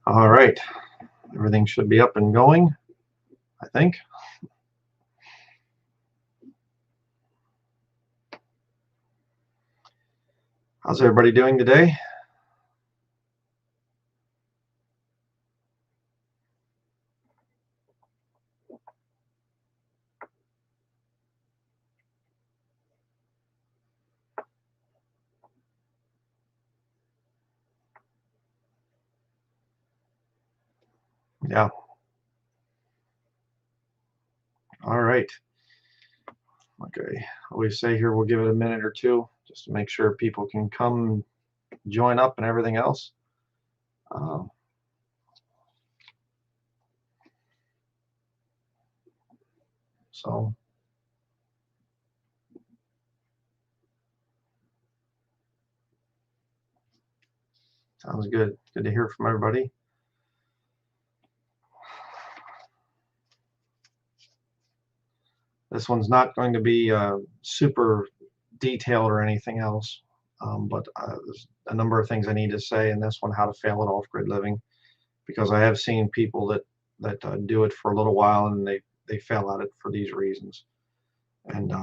All right, everything should be up and going, I think. How's everybody doing today? Yeah. All right. Okay. I always say here we'll give it a minute or two just to make sure people can come join up and everything else. Um, so sounds good. Good to hear from everybody. This one's not going to be super detailed or anything else, but there's a number of things I need to say in this one, how to fail at off-grid living, because I have seen people that do it for a little while and they fail at it for these reasons. And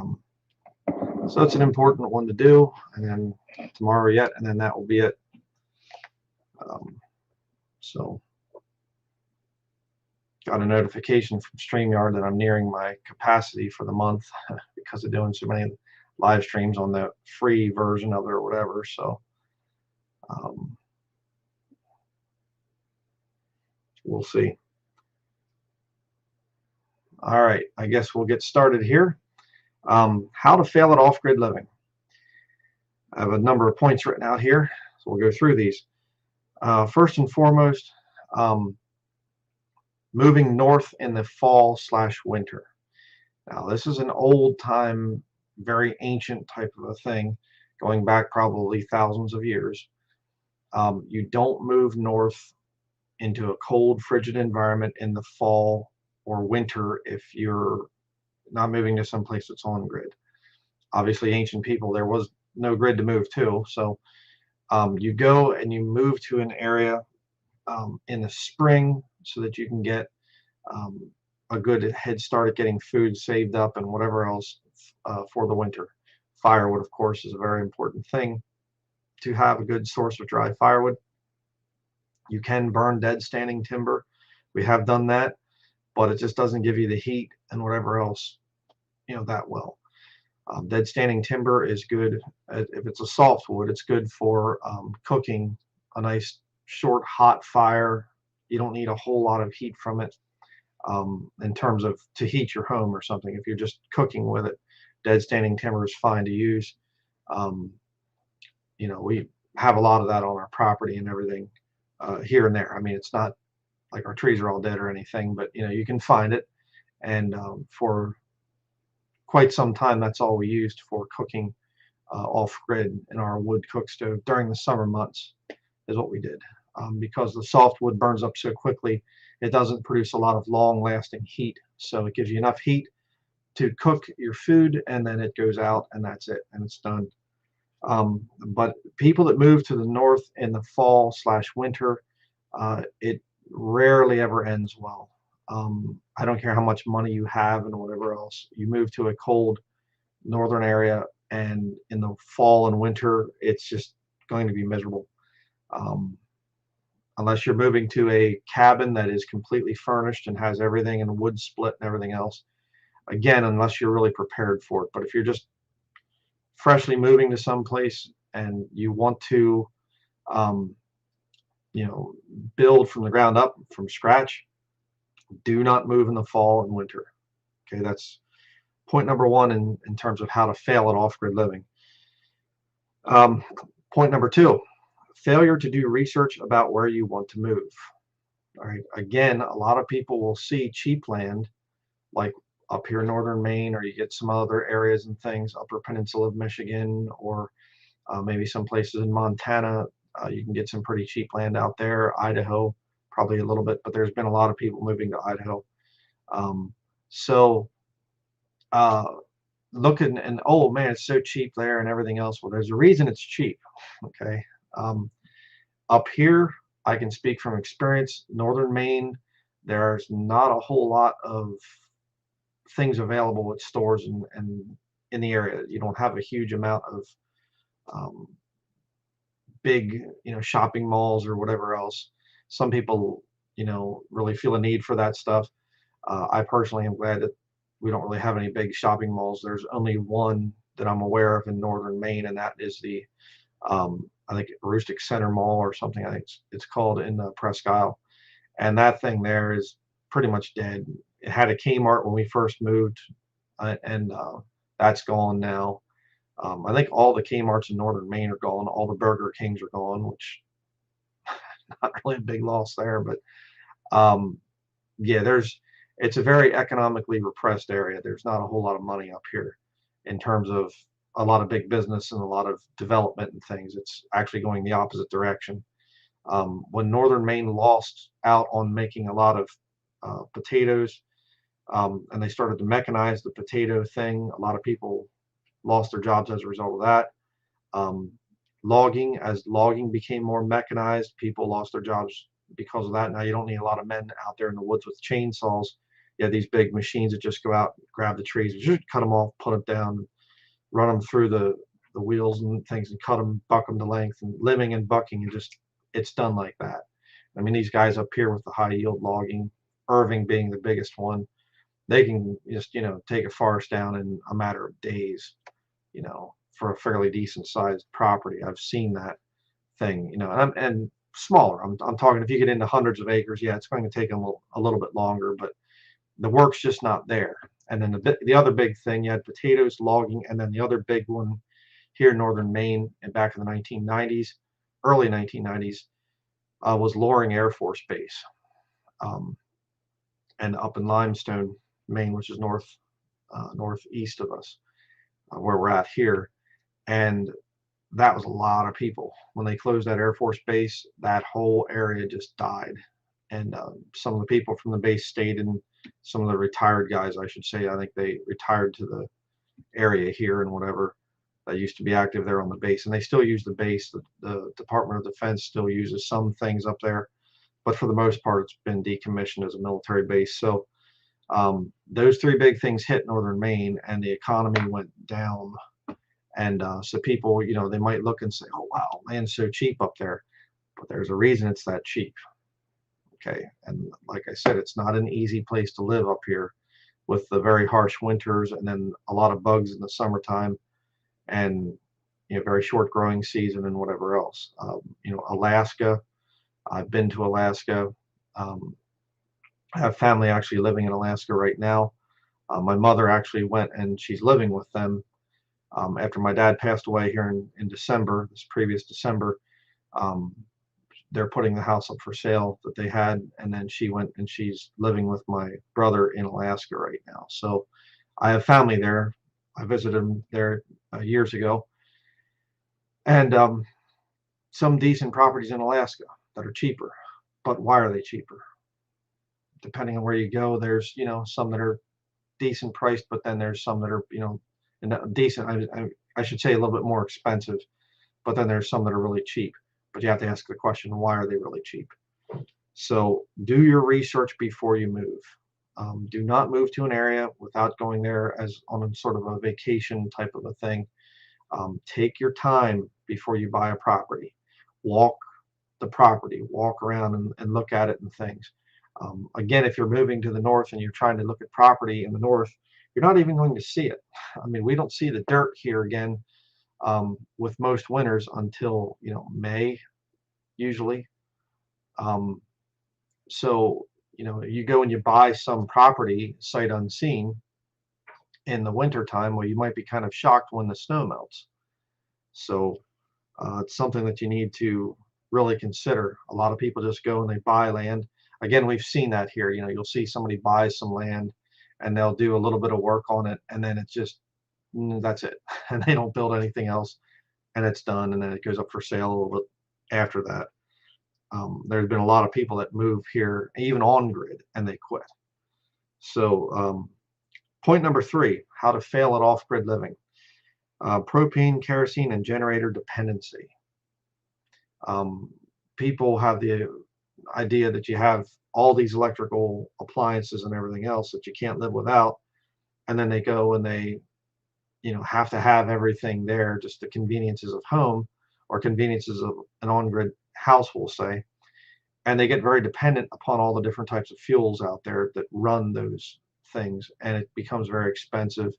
so it's an important one to do, and then tomorrow yet, and then that will be it. So got a notification from StreamYard that I'm nearing my capacity for the month because of doing so many live streams on the free version of it or whatever. So we'll see. All right, I guess we'll get started here. How to fail at off-grid living. I have a number of points written out here, so we'll go through these. First and foremost, moving north in the fall/winter. Now, this is an old time, very ancient type of a thing, going back probably thousands of years. You don't move north into a cold, frigid environment in the fall or winter if you're not moving to some place that's on grid. Obviously, ancient people, there was no grid to move to, so you go and you move to an area in the spring so that you can get a good head start at getting food saved up and whatever else for the winter. Firewood, of course, is a very important thing to have a good source of dry firewood. You can burn dead standing timber. We have done that, but it just doesn't give you the heat and whatever else, that well. Dead standing timber is good. If it's a softwood, it's good for cooking a nice short hot fire. You don't need a whole lot of heat from it in terms of to heat your home or something. If you're just cooking with it, dead standing timber is fine to use. We have a lot of that on our property and everything here and there. I mean, it's not like our trees are all dead or anything, but you can find it. And for quite some time, that's all we used for cooking off grid in our wood cook stove during the summer months is what we did. Because the softwood burns up so quickly, it doesn't produce a lot of long-lasting heat. So it gives you enough heat to cook your food, and then it goes out, and that's it, and it's done. But people that move to the north in the fall/winter, it rarely ever ends well. I don't care how much money you have and whatever else. You move to a cold northern area, and in the fall and winter, it's just going to be miserable. Unless you're moving to a cabin that is completely furnished and has everything and wood split and everything else. Again, unless you're really prepared for it. But if you're just freshly moving to some place and you want to, build from the ground up, from scratch, do not move in the fall and winter. Okay, that's point number one in terms of how to fail at off-grid living. Point number two, failure to do research about where you want to move. All right, again, a lot of people will see cheap land like up here in northern Maine, or you get some other areas and things, upper peninsula of Michigan, or maybe some places in Montana. You can get some pretty cheap land out there. Idaho, probably a little bit, but there's been a lot of people moving to Idaho. Looking and, oh man, it's so cheap there and everything else. Well, there's a reason it's cheap. Okay. Up here, I can speak from experience. Northern Maine, there's not a whole lot of things available at stores and in the area. You don't have a huge amount of um, big, shopping malls or whatever else. Some people, really feel a need for that stuff. I personally am glad that we don't really have any big shopping malls. There's only one that I'm aware of in Northern Maine, and that is the I think Aroostook Center Mall or something. I think it's called in Presque Isle, and that thing there is pretty much dead. It had a Kmart when we first moved, and that's gone now. I think all the Kmarts in Northern Maine are gone. All the Burger Kings are gone, which not really a big loss there. But um, yeah, it's a very economically repressed area. There's not a whole lot of money up here in terms of a lot of big business and a lot of development and things. It's actually going the opposite direction. When Northern Maine lost out on making a lot of potatoes, and they started to mechanize the potato thing, a lot of people lost their jobs as a result of that. Um, as logging became more mechanized, people lost their jobs because of that. Now you don't need a lot of men out there in the woods with chainsaws. You have these big machines that just go out, grab the trees, just cut them off, put them down, run them through the wheels and things, and cut them, buck them to length, and living and bucking, and just it's done like that. I mean, these guys up here with the high yield logging, Irving being the biggest one, they can just take a forest down in a matter of days, for a fairly decent sized property. I've seen that thing, and smaller. I'm talking if you get into hundreds of acres, yeah, it's going to take them a little bit longer, but the work's just not there. And then the other big thing, you had potatoes, logging, and then the other big one here in Northern Maine and back in the 1990s, early 1990s, was Loring Air Force Base, um, and up in Limestone, Maine, which is northeast of us, where we're at here. And that was a lot of people. When they closed that Air Force Base, that whole area just died. And some of the people from the base stayed, and some of the retired guys, I should say, I think they retired to the area here and whatever, that used to be active there on the base. And they still use the base. The Department of Defense still uses some things up there, but for the most part, it's been decommissioned as a military base. So those three big things hit Northern Maine, and the economy went down. And so people, they might look and say, oh, wow, land's so cheap up there. But there's a reason it's that cheap. Okay. And like I said, it's not an easy place to live up here with the very harsh winters and then a lot of bugs in the summertime and, very short growing season and whatever else. Alaska, I've been to Alaska. Um, I have family actually living in Alaska right now. My mother actually went and she's living with them. After my dad passed away here in December, this previous December, um, they're putting the house up for sale that they had, and then she went and she's living with my brother in Alaska right now. So I have family there. I visited them there years ago, and some decent properties in Alaska that are cheaper. But why are they cheaper? Depending on where you go, there's some that are decent priced, but then there's some that are decent. I should say a little bit more expensive, but then there's some that are really cheap. But you have to ask the question, why are they really cheap? So do your research before you move. Do not move to an area without going there as on a sort of a vacation type of a thing. Take your time before you buy a property. Walk the property, walk around and look at it and things. Again, if you're moving to the north and you're trying to look at property in the north, you're not even going to see it. I mean, we don't see the dirt here again with most winters until May usually. So you go and you buy some property sight unseen in the winter time, well, you might be kind of shocked when the snow melts. So it's something that you need to really consider. A lot of people just go and they buy land. Again, we've seen that here. You'll see somebody buy some land and they'll do a little bit of work on it, and then it's just that's it, and they don't build anything else, and it's done, and then it goes up for sale a little bit after that. There's been a lot of people that move here even on grid and they quit. So point number 3, how to fail at off-grid living. Propane, kerosene, and generator dependency. people have the idea that you have all these electrical appliances and everything else that you can't live without, and then they go and they, have to have everything there, just the conveniences of home or conveniences of an on-grid house, we'll say, and they get very dependent upon all the different types of fuels out there that run those things, and it becomes very expensive.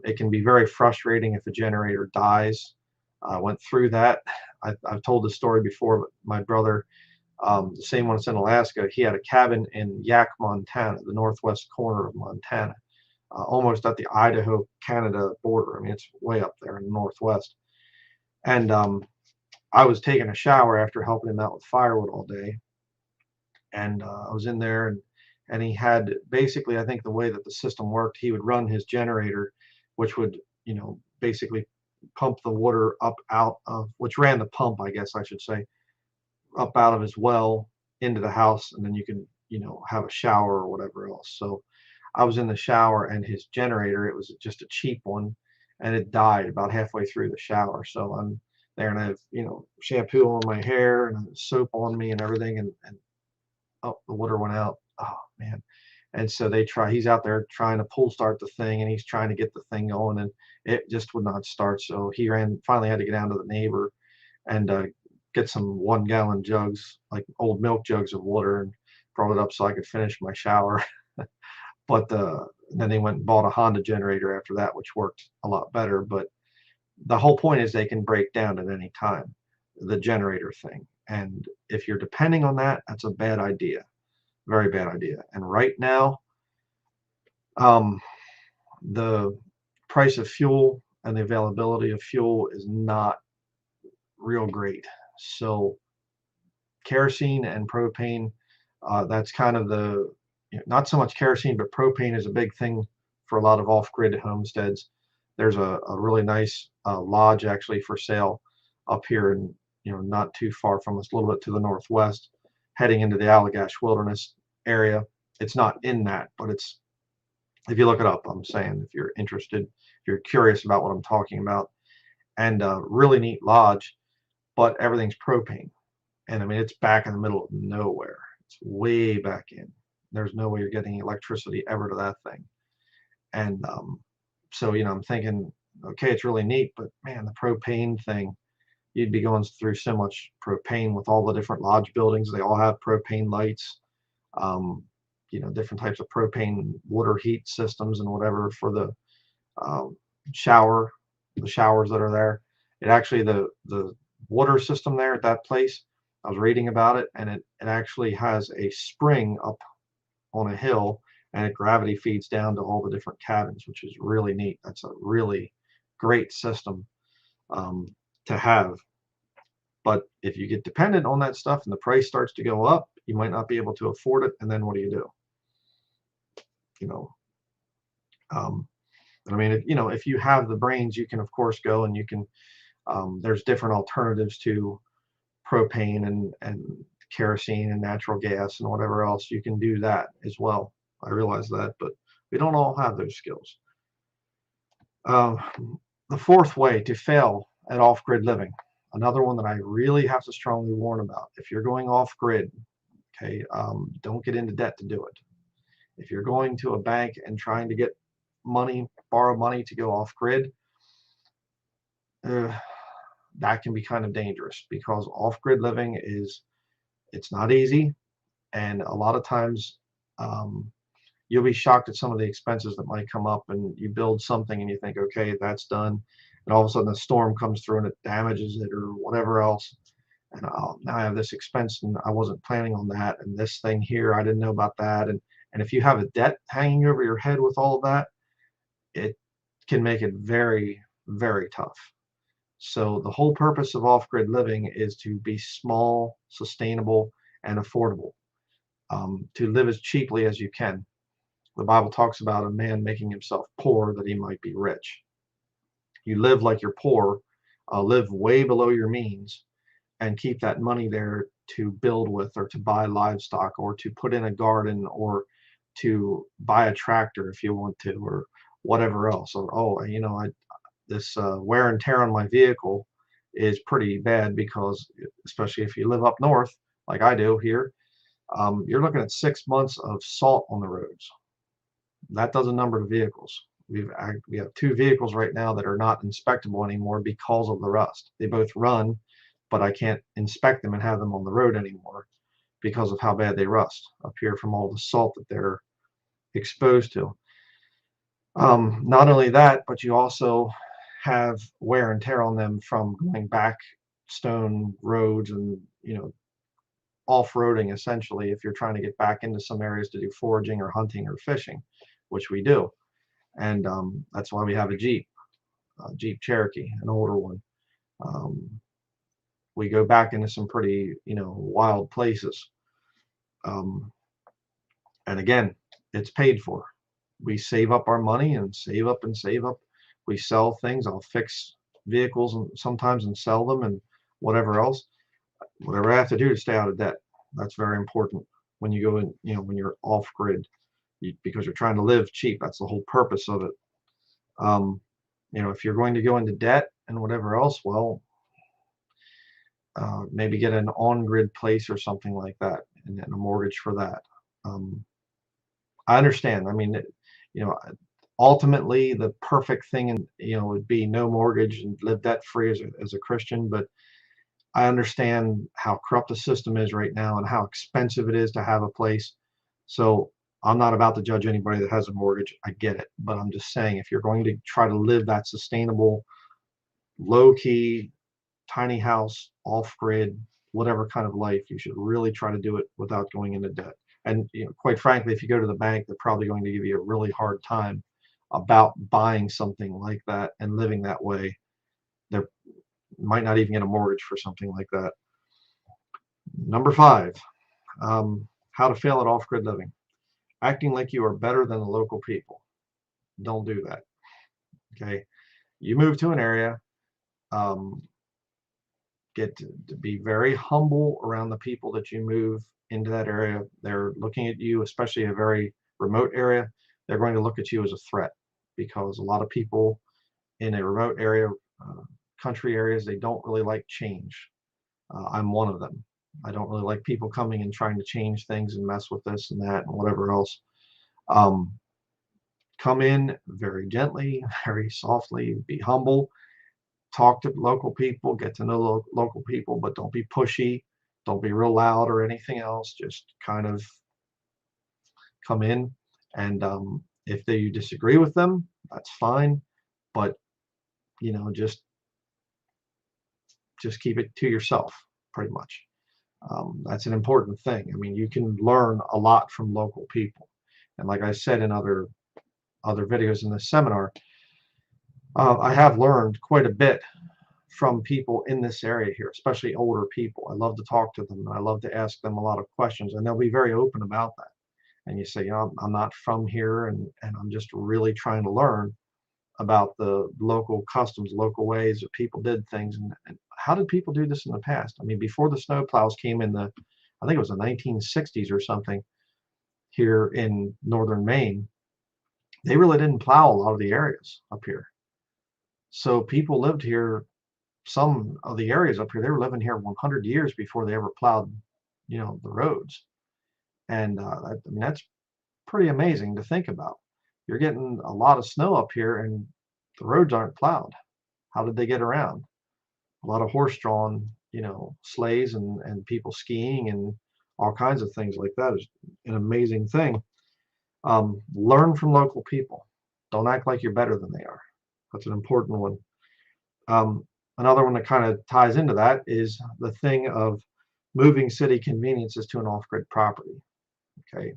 It can be very frustrating if a generator dies. I went through that. I've told this story before, but my brother, the same one that's in Alaska, he had a cabin in Yak, Montana, the northwest corner of Montana, almost at the Idaho-Canada border. I mean, it's way up there in the northwest. And I was taking a shower after helping him out with firewood all day. And I was in there, and he had basically, I think the way that the system worked, he would run his generator, which would, basically pump the water up out of, which ran the pump, I guess I should say, up out of his well into the house, and then you can, have a shower or whatever else. So I was in the shower, and his generator, it was just a cheap one, and it died about halfway through the shower. So I'm there, and I have, shampoo on my hair and soap on me and everything, and oh, the water went out. Oh man. And so he's out there trying to pull start the thing, and he's trying to get the thing going, and it just would not start. So he finally had to get down to the neighbor and get some 1-gallon jugs, like old milk jugs of water, and brought it up so I could finish my shower. But then they went and bought a Honda generator after that, which worked a lot better. But the whole point is they can break down at any time, the generator thing. And if you're depending on that, that's a bad idea, very bad idea. And right now, the price of fuel and the availability of fuel is not real great. So kerosene and propane, that's kind of not so much kerosene, but propane is a big thing for a lot of off-grid homesteads. There's a really nice lodge actually for sale up here, and not too far from us, a little bit to the northwest, heading into the Allagash Wilderness area. It's not in that, but it's, if you look it up, I'm saying, if you're interested, if you're curious about what I'm talking about, and really neat lodge, but everything's propane. And I mean, it's back in the middle of nowhere. It's way back in. There's no way you're getting electricity ever to that thing. And so, I'm thinking, okay, it's really neat, but man, the propane thing, you'd be going through so much propane with all the different lodge buildings. They all have propane lights, different types of propane water heat systems and whatever for the showers that are there. It actually, the water system there at that place, I was reading about it, and it actually has a spring up on a hill, and it gravity feeds down to all the different cabins, which is really neat. That's a really great system to have. But if you get dependent on that stuff and the price starts to go up, you might not be able to afford it, and then what do you do? I mean, if you have the brains, you can of course go and you can, there's different alternatives to propane and kerosene and natural gas and whatever else. You can do that as well. I realize that, but we don't all have those skills. The fourth way to fail at off-grid living, another one that I really have to strongly warn about. If you're going off-grid, okay, don't get into debt to do it. If you're going to a bank and trying to get money, borrow money to go off-grid, that can be kind of dangerous, because off-grid living it's not easy, and a lot of times you'll be shocked at some of the expenses that might come up, and you build something and you think, okay, that's done, and all of a sudden a storm comes through and it damages it or whatever else, and now I have this expense and I wasn't planning on that, and this thing here, I didn't know about that, and if you have a debt hanging over your head with all of that, it can make it very, very tough. So the whole purpose of off-grid living is to be small, sustainable, and affordable, to live as cheaply as you can. The Bible talks about a man making himself poor that he might be rich. You live like you're poor, live way below your means, and keep that money there to build with, or to buy livestock, or to put in a garden, or to buy a tractor if you want to, or whatever else. Or, oh, this wear and tear on my vehicle, is pretty bad, because especially if you live up north like I do here, you're looking at 6 months of salt on the roads. That does a number of vehicles. We have 2 vehicles right now that are not inspectable anymore because of the rust. They both run, but I can't inspect them and have them on the road anymore because of how bad they rust up here from all the salt that they're exposed to. Not only that, but you also have wear and tear on them from going back stone roads and, off-roading, essentially, if you're trying to get back into some areas to do foraging or hunting or fishing, which we do. And that's why we have a Jeep Cherokee, an older one. We go back into some pretty, wild places. And again, it's paid for. We save up our money and save up and save up. We sell things. I'll fix vehicles and sometimes and sell them and whatever else. Whatever I have to do to stay out of debt. That's very important when you go in, when you're off grid, because you're trying to live cheap. That's the whole purpose of it. If you're going to go into debt and whatever else, well, maybe get an on-grid place or something like that, and then a mortgage for that. I understand. I mean, ultimately the perfect thing, would be no mortgage and live debt-free as a Christian, but I understand how corrupt the system is right now and how expensive it is to have a place. So I'm not about to judge anybody that has a mortgage. I get it. But I'm just saying, if you're going to try to live that sustainable, low-key, tiny house, off-grid, whatever kind of life, you should really try to do it without going into debt. And quite frankly, if you go to the bank, they're probably going to give you a really hard time about buying something like that and living that way. They might not even get a mortgage for something like that. Number 5, how to fail at off-grid living. Acting like you are better than the local people. Don't do that. Okay, you move to an area, get to be very humble around the people that you move into that area. They're looking at you, especially a very remote area. They're going to look at you as a threat, because a lot of people in a remote area, country areas, they don't really like change. I'm one of them. I don't really like people coming and trying to change things and mess with this and that and whatever else. Come in very gently, very softly, be humble, talk to local people, get to know local people, but don't be pushy, don't be real loud or anything else. Just kind of come in, and if you disagree with them, that's fine, but just keep it to yourself, pretty much. That's an important thing. I mean, you can learn a lot from local people, and like I said in other videos in this seminar, I have learned quite a bit from people in this area here, especially older people. I love to talk to them, and I love to ask them a lot of questions, and they'll be very open about that. And you say, I'm not from here, and I'm just really trying to learn about the local customs, local ways that people did things, and how did people do this in the past? I mean, before the snowplows came in I think it was the 1960s or something, here in northern Maine, they really didn't plow a lot of the areas up here. So people lived here, some of the areas up here, they were living here 100 years before they ever plowed, the roads. And I mean, that's pretty amazing to think about. You're getting a lot of snow up here and the roads aren't plowed. How did they get around? A lot of horse-drawn, sleighs and people skiing and all kinds of things like that is an amazing thing. Learn from local people. Don't act like you're better than they are. That's an important one. Another one that kind of ties into that is the thing of moving city conveniences to an off-grid property. Okay.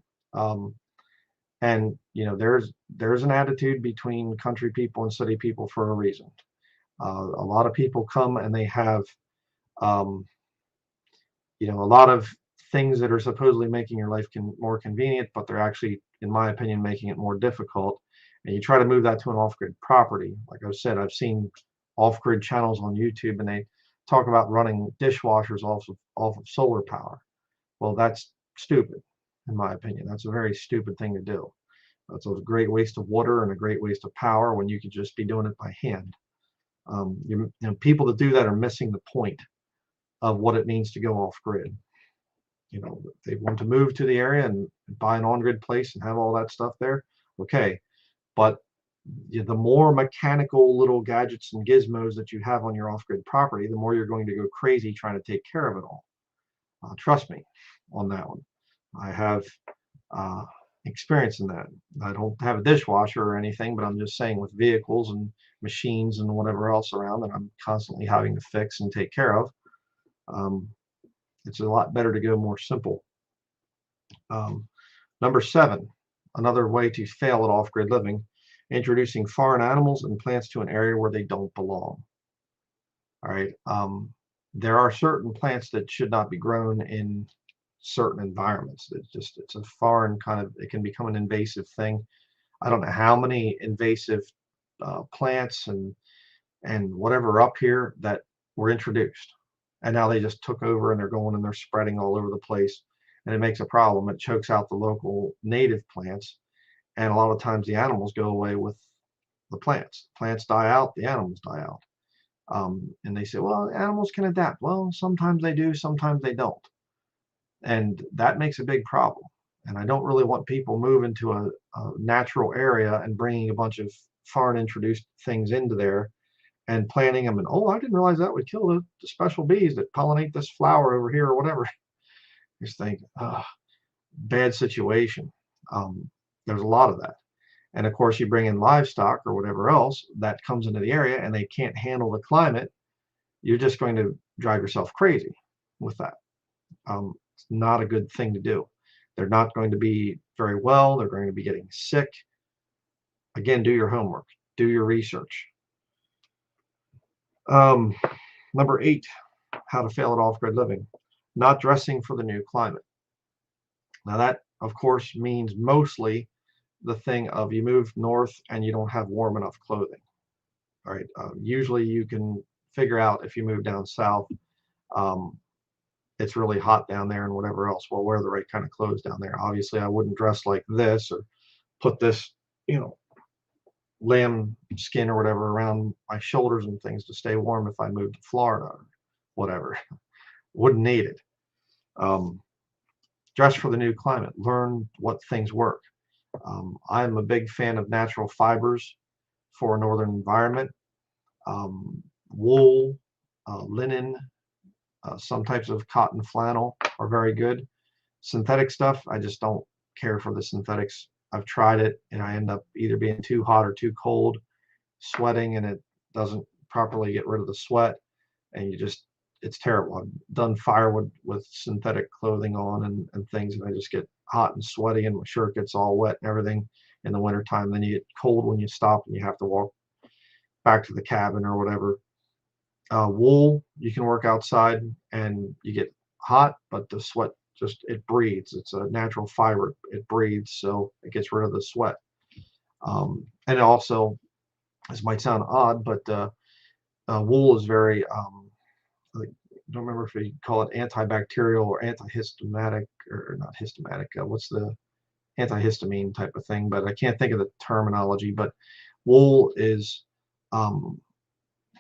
And there's an attitude between country people and city people for a reason. A lot of people come and they have a lot of things that are supposedly making your life more convenient, but they're actually, in my opinion, making it more difficult. And you try to move that to an off-grid property. Like I said, I've seen off-grid channels on YouTube, and they talk about running dishwashers off of solar power. Well, that's stupid, in my opinion. That's a very stupid thing to do. That's a great waste of water and a great waste of power when you could just be doing it by hand. People that do that are missing the point of what it means to go off grid. They want to move to the area and buy an on-grid place and have all that stuff there. Okay, but the more mechanical little gadgets and gizmos that you have on your off-grid property, the more you're going to go crazy trying to take care of it all. Trust me on that one. I have experience in that. I don't have a dishwasher or anything, but I'm just saying with vehicles and machines and whatever else around that I'm constantly having to fix and take care of, it's a lot better to go more simple. Number 7, another way to fail at off-grid living, introducing foreign animals and plants to an area where they don't belong. All right. There are certain plants that should not be grown in certain environments. It's a foreign kind of, it can become an invasive thing. I don't know how many invasive plants and whatever up here that were introduced, and now they just took over and they're going and they're spreading all over the place, and it makes a problem. It chokes out the local native plants, and a lot of times the animals go away with the plants. Plants die out, the animals die out. And they say, well, animals can adapt. Well, sometimes they do, sometimes they don't. And that makes a big problem. And I don't really want people moving to a natural area and bringing a bunch of foreign introduced things into there and planting them. And, oh, I didn't realize that would kill the special bees that pollinate this flower over here or whatever. Just think, bad situation. There's a lot of that. And of course, you bring in livestock or whatever else that comes into the area and they can't handle the climate. You're just going to drive yourself crazy with that. It's not a good thing to do. They're not going to be very well. They're going to be getting sick. Again, do your homework. Do your research. Number 8, how to fail at off-grid living. Not dressing for the new climate. Now that, of course, means mostly the thing of you move north and you don't have warm enough clothing. All right. Usually you can figure out if you move down south, it's really hot down there and whatever else. Well, wear the right kind of clothes down there. Obviously, I wouldn't dress like this or put this, lamb skin or whatever around my shoulders and things to stay warm if I moved to Florida or whatever. Wouldn't need it. Dress for the new climate. Learn what things work. I'm a big fan of natural fibers for a northern environment. Wool, linen, some types of cotton flannel are very good. Synthetic stuff, I just don't care for the synthetics. I've tried it and I end up either being too hot or too cold, sweating, and it doesn't properly get rid of the sweat, and it's terrible. I've done firewood with synthetic clothing on and things, and I just get hot and sweaty and my shirt gets all wet and everything in the wintertime. Then you get cold when you stop and you have to walk back to the cabin or whatever. Wool, you can work outside and you get hot, but the sweat it breathes. It's a natural fiber. It breathes, so it gets rid of the sweat. And also, this might sound odd, but wool is very, I don't remember if you call it antibacterial or antihistomatic, or not histomatic. What's the antihistamine type of thing? But I can't think of the terminology. But wool is,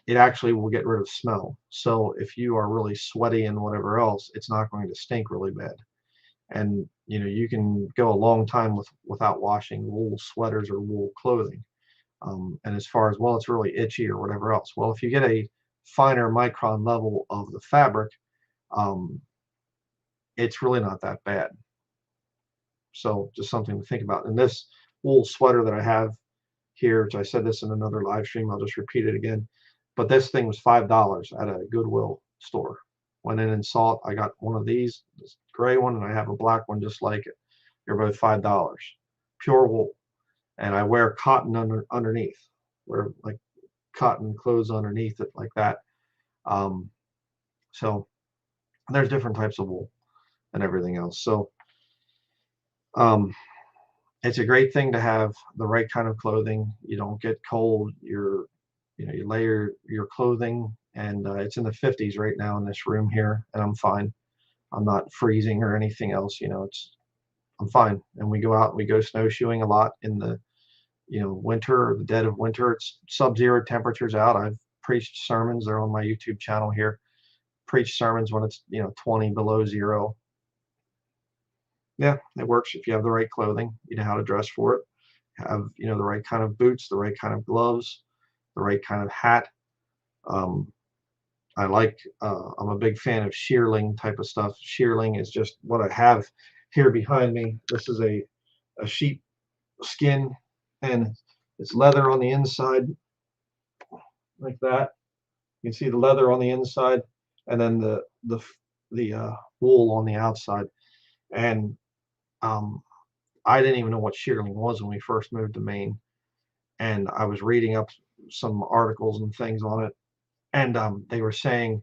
it actually will get rid of smell. So if you are really sweaty and whatever else, it's not going to stink really bad. And you can go a long time without washing wool sweaters or wool clothing. And as far as, well, it's really itchy or whatever else. Well, if you get a finer micron level of the fabric, it's really not that bad. So just something to think about. And this wool sweater that I have here, which I said this in another live stream, I'll just repeat it again. But this thing was $5 at a Goodwill store. Went in and saw it. I got one of these, this gray one, and I have a black one just like it. They're both $5. Pure wool. And I wear cotton underneath. Wear like cotton clothes underneath it like that. So there's different types of wool and everything else. So it's a great thing to have the right kind of clothing. You don't get cold. You layer your clothing, and it's in the 50s right now in this room here, and I'm fine. I'm not freezing or anything else. I'm fine. And we go out, we go snowshoeing a lot in the winter or the dead of winter. It's sub-zero temperatures out. I've preached sermons. They're on my YouTube channel here. Preach sermons when it's 20 below zero. Yeah, it works if you have the right clothing. You know how to dress for it. Have the right kind of boots, the right kind of gloves, the right kind of hat. I'm a big fan of shearling type of stuff. Shearling is just what I have here behind me. This is a sheep skin, and it's leather on the inside like that. You can see the leather on the inside, and then the wool on the outside. And I didn't even know what shearling was when we first moved to Maine, and I was reading up some articles and things on it, and they were saying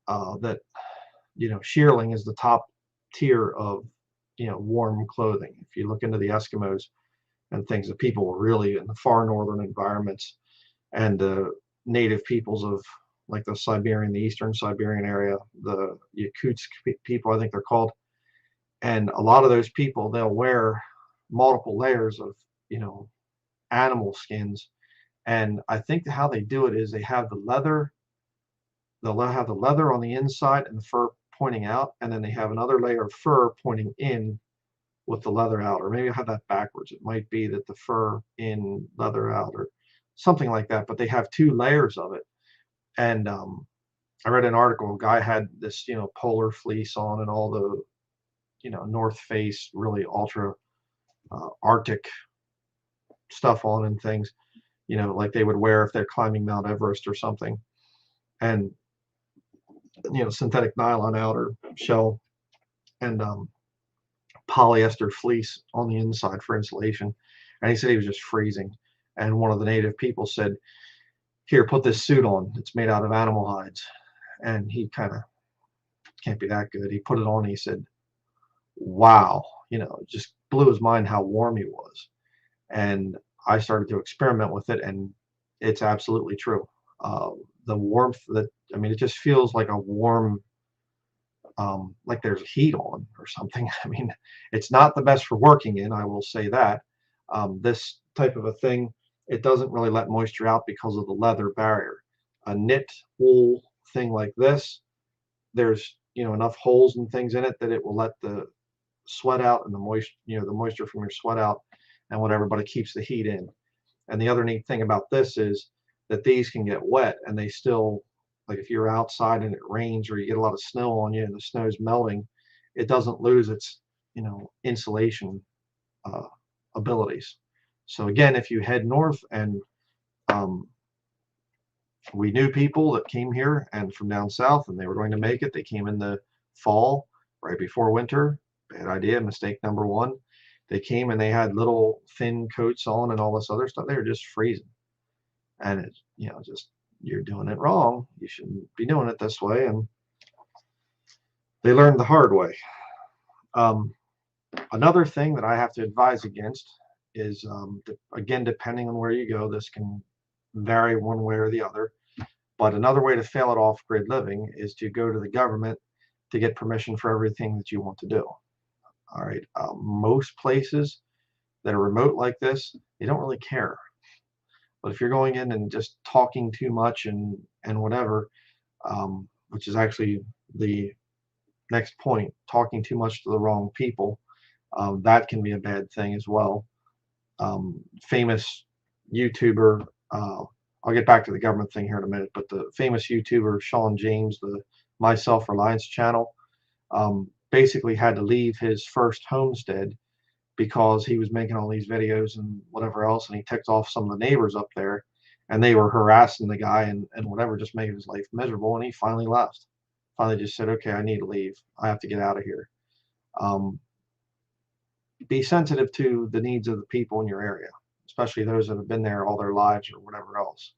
that shearling is the top tier of warm clothing. If you look into the Eskimos and things, the people were really in the far northern environments, and the native peoples of like the eastern Siberian area, the Yakutsk people, I think they're called, and a lot of those people, they'll wear multiple layers of animal skins. And I think how they do it is they have the leather. They'll have the leather on the inside and the fur pointing out, and then they have another layer of fur pointing in with the leather out. Or maybe I have that backwards. It might be that the fur in, leather out, or something like that. But they have two layers of it. And I read an article. A guy had this polar fleece on and all the North Face, really ultra Arctic stuff on and things, like they would wear if they're climbing Mount Everest or something. And synthetic nylon outer shell, and polyester fleece on the inside for insulation. And he said he was just freezing. And one of the native people said, "Here, put this suit on. It's made out of animal hides." And he kind of, can't be that good. He put it on and he said, "Wow," it just blew his mind how warm he was. And I started to experiment with it, and it's absolutely true. The warmth it just feels like a warm, like there's heat on or something. It's not the best for working in, I will say that. This type of a thing, it doesn't really let moisture out because of the leather barrier. A knit wool thing like this, there's enough holes and things in it that it will let the sweat out and the moisture from your sweat out and whatever, but it keeps the heat in. And the other neat thing about this is that these can get wet, and they still, like if you're outside and it rains or you get a lot of snow on you and the snow's melting, it doesn't lose its insulation abilities. So again, if you head north, and we knew people that came here and from down south, and they were going to make it. They came in the fall right before winter. Bad idea, mistake number one. They came and they had little thin coats on and all this other stuff. They were just freezing. And it's just, you're doing it wrong. You shouldn't be doing it this way. And they learned the hard way. Another thing that I have to advise against is, again, depending on where you go, this can vary one way or the other. But another way to fail at off-grid living is to go to the government to get permission for everything that you want to do. All right. Most places that are remote like this, they don't really care. But if you're going in and just talking too much and whatever, which is actually the next point, talking too much to the wrong people, that can be a bad thing as well. Famous YouTuber, I'll get back to the government thing here in a minute, but the famous YouTuber Sean James, the My Self-Reliance channel, basically had to leave his first homestead because he was making all these videos and whatever else, and he ticked off some of the neighbors up there, and they were harassing the guy and whatever, just making his life miserable, and he finally left. Finally just said, "Okay, I need to leave. I have to get out of here." Be sensitive to the needs of the people in your area, especially those that have been there all their lives or whatever else.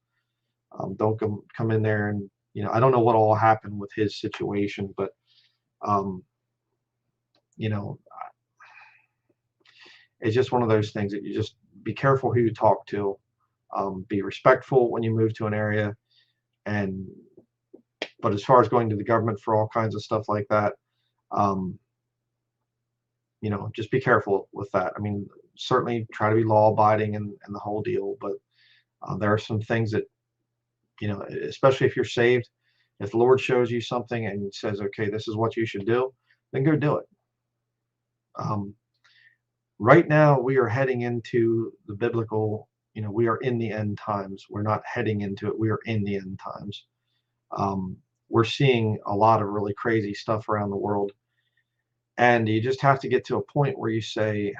Don't come in there and, I don't know what all happened with his situation, but, it's just one of those things that you just be careful who you talk to, be respectful when you move to an area. But as far as going to the government for all kinds of stuff like that, just be careful with that. Certainly try to be law abiding and the whole deal, but there are some things that You know, especially if you're saved, if the Lord shows you something and says, okay, this is what you should do, then go do it. Um, right now, we are heading into the biblical, you know, we are in the end times. We're not heading into it. We are in the end times. Um, we're seeing a lot of really crazy stuff around the world. And you just have to get to a point where you say,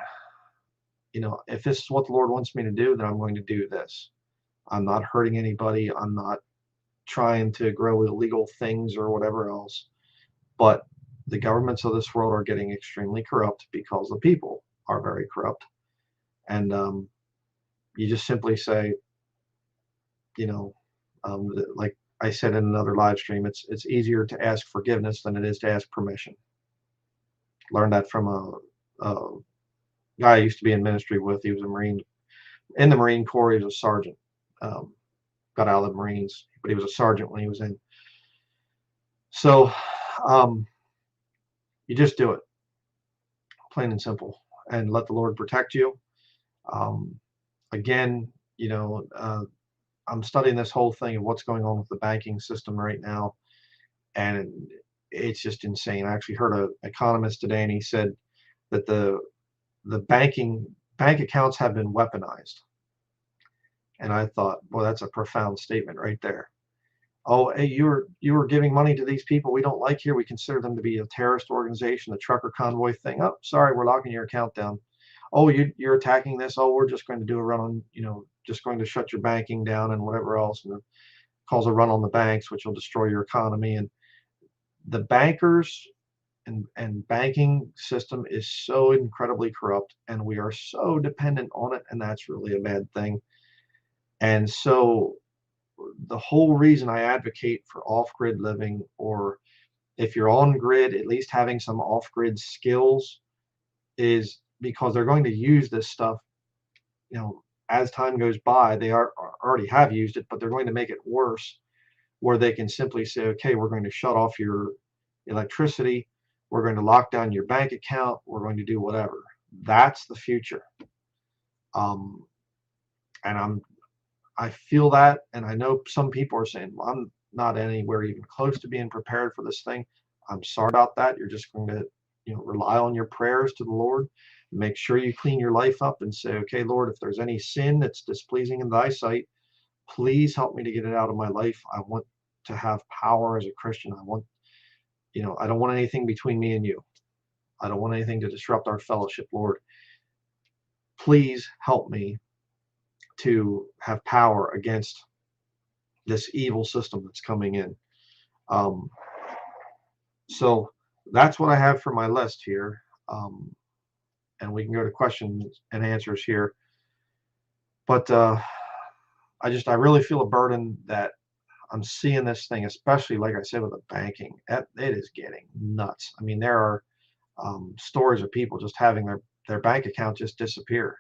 you know, if this is what the Lord wants me to do, then I'm going to do this. I'm not hurting anybody. I'm not trying to grow illegal things or whatever else. But the governments of this world are getting extremely corrupt because the people are very corrupt. And you just simply say, you know, like I said in another live stream, it's easier to ask forgiveness than it is to ask permission. Learned that from a guy I used to be in ministry with. He was a Marine in the Marine Corps. He was a sergeant. Um, got out of the Marines, but he was a sergeant when he was in. So you just do it, plain and simple, and let the Lord protect you. Um, again, you know, I'm studying this whole thing of what's going on with the banking system right now, and it's just insane. I actually heard an economist today, and he said that the bank accounts have been weaponized. And I thought, well, that's a profound statement right there. Oh, hey, you were giving money to these people we don't like here. We consider them to be a terrorist organization, the trucker convoy thing. Oh, sorry, we're locking your account down. Oh, you're attacking this. Oh, we're just going to do a run on, you know, just going to shut your banking down and whatever else, and cause a run on the banks, which will destroy your economy. And the bankers and banking system is so incredibly corrupt, and we are so dependent on it, and that's really a bad thing. And so the whole reason I advocate for off-grid living, or if you're on grid, at least having some off-grid skills, is because they're going to use this stuff, you know, as time goes by. They already have used it, but they're going to make it worse, where they can simply say, okay, we're going to shut off your electricity, we're going to lock down your bank account, we're going to do whatever. That's the future. Um, and I feel that, and I know some people are saying, well, I'm not anywhere even close to being prepared for this thing. I'm sorry about that. You're just going to, you know, rely on your prayers to the Lord. Make sure you clean your life up and say, okay, Lord, if there's any sin that's displeasing in thy sight, please help me to get it out of my life. I want to have power as a Christian. I want, you know, I don't want anything between me and you. I don't want anything to disrupt our fellowship, Lord. Please help me to have power against this evil system that's coming in. Um, so that's what I have for my list here. And we can go to questions and answers here. But I really feel a burden that I'm seeing this thing, especially like I said with the banking. It is getting nuts. I mean, there are stories of people just having their bank account just disappear.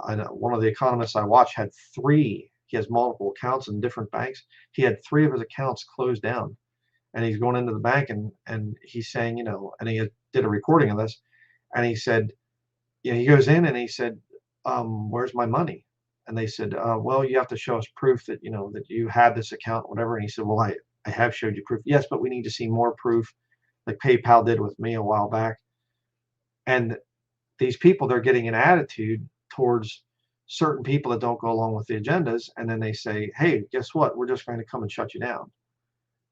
I know one of the economists I watch had three. He has multiple accounts in different banks. He had three of his accounts closed down, and he's going into the bank and he's saying, you know, and he did a recording of this, and he said, you know, he goes in and he said, where's my money? And they said, well, you have to show us proof that, you know, that you had this account, whatever. And he said, well, I have showed you proof. Yes, but we need to see more proof, like PayPal did with me a while back. And these people, they're getting an attitude towards certain people that don't go along with the agendas. And then they say, hey, guess what? We're just going to come and shut you down.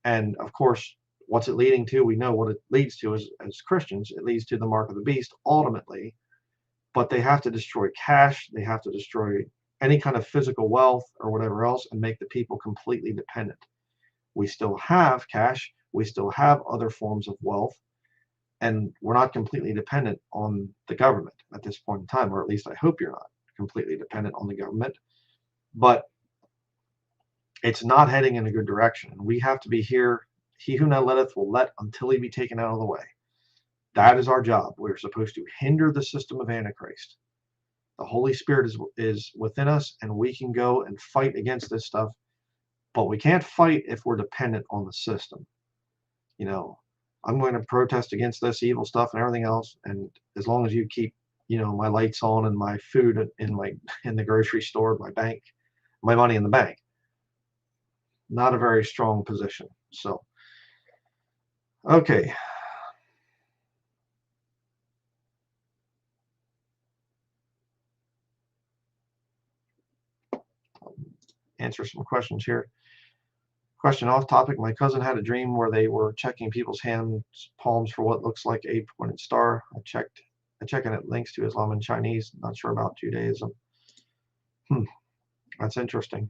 And of course, what's it leading to? We know what it leads to as Christians. It leads to the mark of the beast ultimately. But they have to destroy cash. They have to destroy any kind of physical wealth or whatever else and make the people completely dependent. We still have cash. We still have other forms of wealth. And we're not completely dependent on the government at this point in time, or at least I hope you're not completely dependent on the government. But it's not heading in a good direction. We have to be here. He who now letteth will let until he be taken out of the way. That is our job. We're supposed to hinder the system of Antichrist. The Holy Spirit is within us, and we can go and fight against this stuff, but we can't fight if we're dependent on the system. You know, I'm going to protest against this evil stuff and everything else, and as long as you keep, you know, my lights on and my food in the grocery store, my bank, my money in the bank, not a very strong position. So, okay. Answer some questions here. Question off topic. My cousin had a dream where they were checking people's hands palms for what looks like a pointed star. I checked and it links to Islam and Chinese. Not sure about Judaism. That's interesting.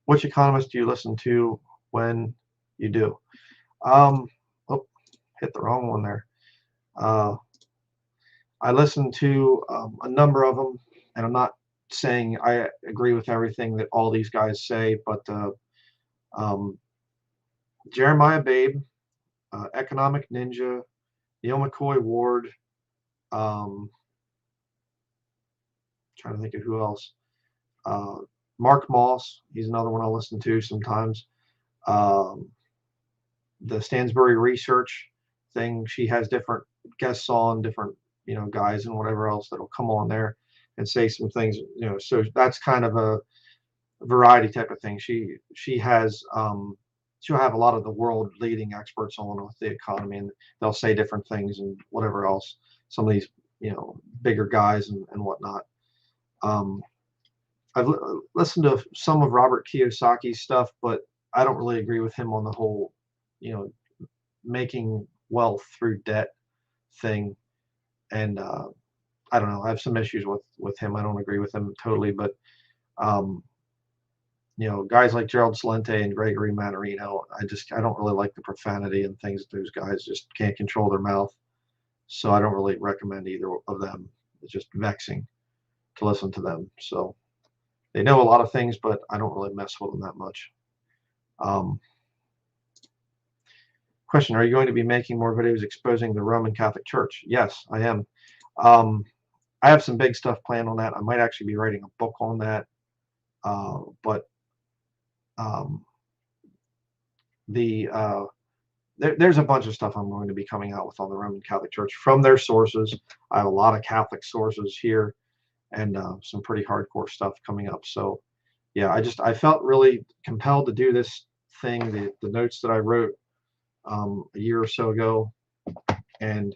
Which economist do you listen to when you do? Oh, hit the wrong one there. I listen to a number of them, and I'm not saying I agree with everything that all these guys say, but Jeremiah Babe, Economic Ninja, Neil McCoy Ward, trying to think of who else. Mark Moss, he's another one I'll listen to sometimes. The Stansbury Research thing, she has different guests on, different guys and whatever else that'll come on there and say some things. So that's kind of a variety type of thing. She has she'll have a lot of the world leading experts on with the economy, and they'll say different things and whatever else. Some of these bigger guys and whatnot. I've listened to some of Robert Kiyosaki's stuff, but I don't really agree with him on the whole, making wealth through debt thing. And I don't know. I have some issues with him. I don't agree with him totally, but guys like Gerald Celente and Gregory Mannarino, I don't really like the profanity and things. Those guys just can't control their mouth, so I don't really recommend either of them. It's just vexing to listen to them. So they know a lot of things, but I don't really mess with them that much. Question: are you going to be making more videos exposing the Roman Catholic Church? Yes, I am. I have some big stuff planned on that. I might actually be writing a book on that. But there's a bunch of stuff I'm going to be coming out with on the Roman Catholic Church from their sources. I have a lot of Catholic sources here, and some pretty hardcore stuff coming up. So yeah, I felt really compelled to do this thing, the notes that I wrote a year or so ago, and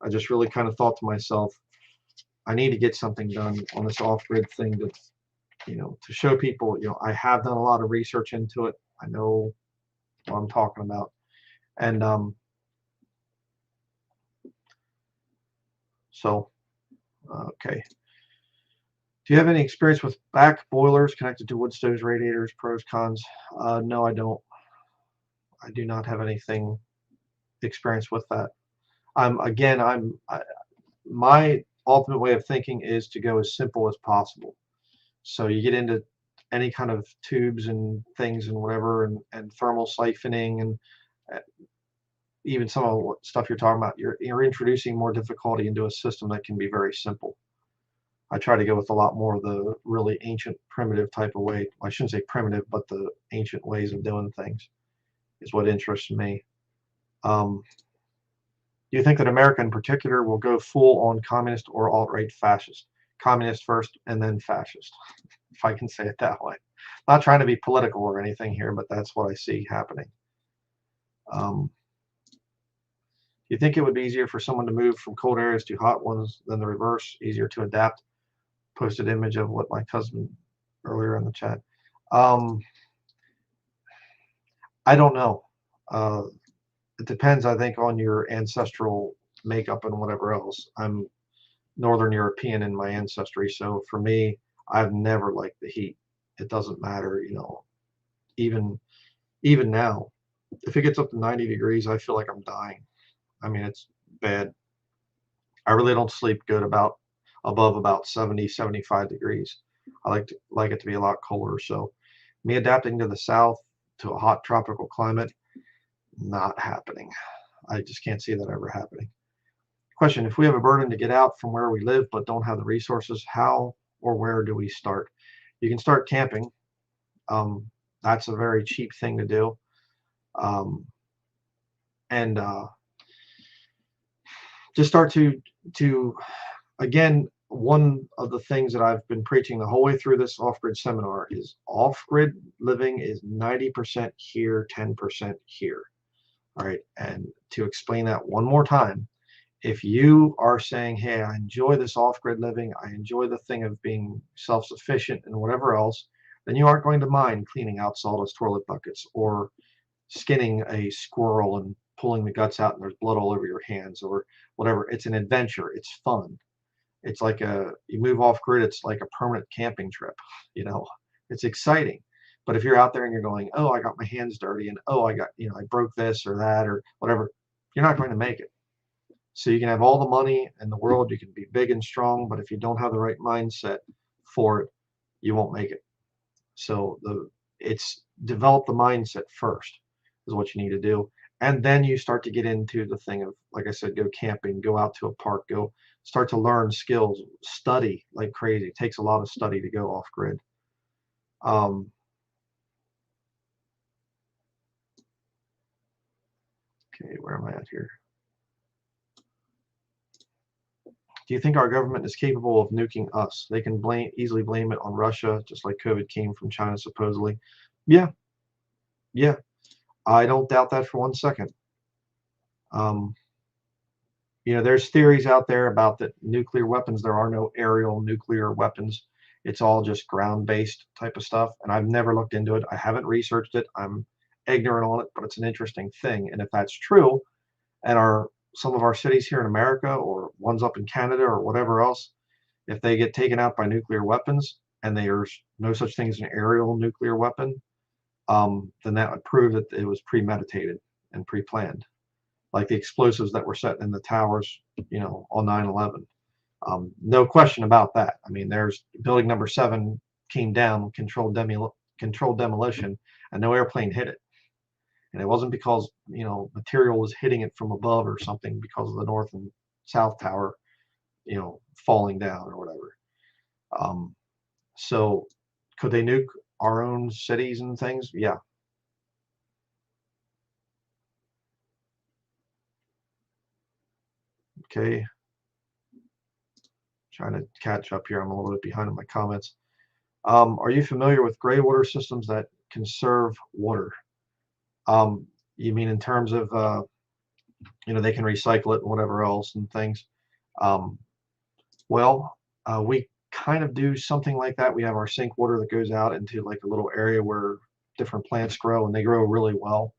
I just really kind of thought to myself, I need to get something done on this off-grid thing to to show people, I have done a lot of research into it. I know what I'm talking about. And okay. Do you have any experience with back boilers connected to wood stoves, radiators, pros, cons? No, I don't. I do not have anything experience with that. My ultimate way of thinking is to go as simple as possible. So you get into any kind of tubes and things and whatever, and thermal siphoning, and even some of what stuff you're talking about, you're introducing more difficulty into a system that can be very simple. I try to go with a lot more of the really ancient, primitive type of way. I shouldn't say primitive, but the ancient ways of doing things is what interests me. Do you think that America in particular will go full on communist or alt-right fascist? Communist first and then fascist, if I can say it that way. Not trying to be political or anything here, but that's what I see happening. Do you think it would be easier for someone to move from cold areas to hot ones than the reverse? Easier to adapt? Posted image of what my cousin earlier in the chat. I don't know. It depends, I think, on your ancestral makeup and whatever else. I'm Northern European in my ancestry, so for me, I've never liked the heat. It doesn't matter, even now, if it gets up to 90 degrees, I feel like I'm dying. I mean, it's bad. I really don't sleep good above about 70, 75 degrees. I like it to be a lot colder. So me adapting to the south, to a hot tropical climate, not happening. I just can't see that ever happening. Question: if we have a burden to get out from where we live but don't have the resources, how or where do we start? You can start camping. That's a very cheap thing to do. And just start to again, one of the things that I've been preaching the whole way through this off-grid seminar is off-grid living is 90% here, 10% here. All right, and to explain that one more time, if you are saying, hey, I enjoy this off-grid living, I enjoy the thing of being self-sufficient and whatever else, then you aren't going to mind cleaning out sawdust toilet buckets or skinning a squirrel and pulling the guts out and there's blood all over your hands or whatever. It's an adventure. It's fun. It's like you move off grid, it's like a permanent camping trip, you know, it's exciting. But if you're out there and you're going, oh, I got my hands dirty and oh, I got, I broke this or that or whatever, you're not going to make it. So you can have all the money in the world, you can be big and strong, but if you don't have the right mindset for it, you won't make it. So it's develop the mindset first is what you need to do. And then you start to get into the thing of, like I said, go camping, go out to a park, go start to learn skills, study like crazy. It takes a lot of study to go off grid. Okay, where am I at here? Do you think our government is capable of nuking us? They can easily blame it on Russia, just like COVID came from China, supposedly. Yeah, yeah. I don't doubt that for 1 second. There's theories out there about that nuclear weapons. There are no aerial nuclear weapons. It's all just ground-based type of stuff. And I've never looked into it. I haven't researched it. I'm ignorant on it, but it's an interesting thing. And if that's true, and some of our cities here in America or ones up in Canada or whatever else, if they get taken out by nuclear weapons and there's no such thing as an aerial nuclear weapon, then that would prove that it was premeditated and pre-planned, like the explosives that were set in the towers, on 9/11. No question about that. I mean, there's building number 7 came down, controlled demolition, and no airplane hit it. And it wasn't because, material was hitting it from above or something because of the north and south tower, falling down or whatever. So could they nuke our own cities and things? Yeah. Okay. Trying to catch up here. I'm a little bit behind in my comments. Are you familiar with gray water systems that conserve water? You mean in terms of, they can recycle it and whatever else and things? Well, we kind of do something like that. We have our sink water that goes out into like a little area where different plants grow and they grow really well.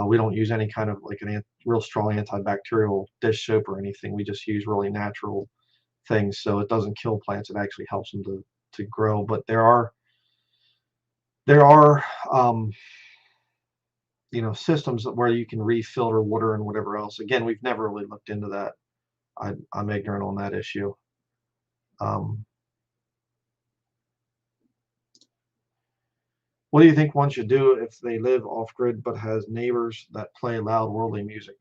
We don't use any kind of like real strong antibacterial dish soap or anything. We just use really natural things, so it doesn't kill plants. It actually helps them to grow. But there are systems where you can refilter water and whatever else. Again, we've never really looked into that. I'm ignorant on that issue. What do you think one should do if they live off grid but has neighbors that play loud worldly music?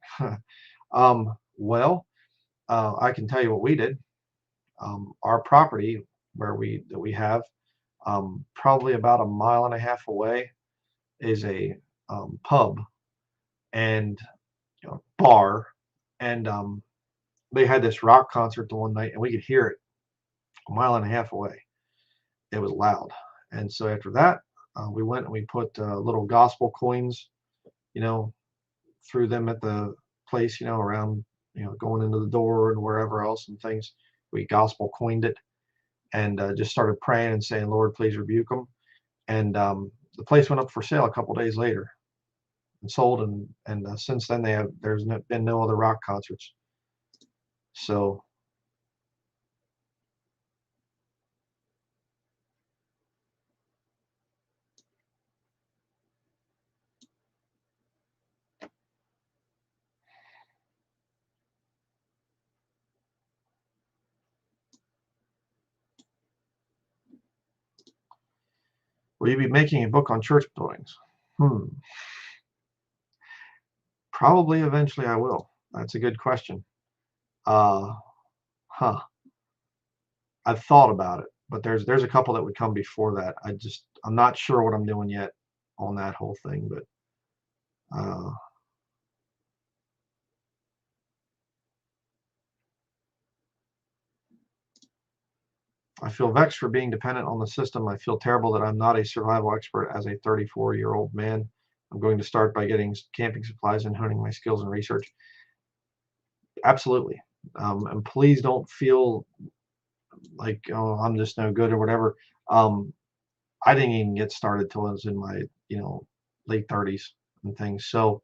Well, I can tell you what we did. Our property that we have, probably about 1.5 miles away, is a pub and bar, and they had this rock concert the one night, and we could hear it 1.5 miles away. It was loud, and so after that, we went and we put little gospel coins, threw them at the place, around, going into the door and wherever else and things. We gospel coined it and just started praying and saying, Lord, please rebuke them. And the place went up for sale a couple days later and sold. And since then, there's been no other rock concerts. So will you be making a book on church buildings? Probably eventually I will. That's a good question. I've thought about it, but there's a couple that would come before that. I'm not sure what I'm doing yet on that whole thing, but I feel vexed for being dependent on the system. I feel terrible that I'm not a survival expert as a 34-year-old man. I'm going to start by getting camping supplies and honing my skills and research. Absolutely. And please don't feel like, oh, I'm just no good or whatever. I didn't even get started till I was in my, late 30s and things. So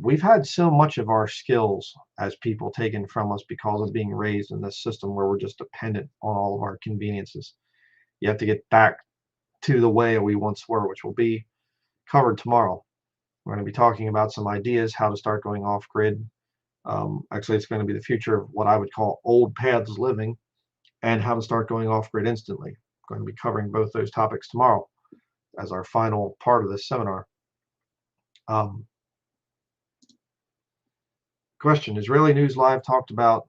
we've had so much of our skills as people taken from us because of being raised in this system where we're just dependent on all of our conveniences. You have to get back to the way we once were, which will be covered tomorrow. We're going to be talking about some ideas how to start going off grid. Actually, it's going to be the future of what I would call old paths living and how to start going off grid instantly. I'm going to be covering both those topics tomorrow as our final part of this seminar. Question: Israeli News Live talked about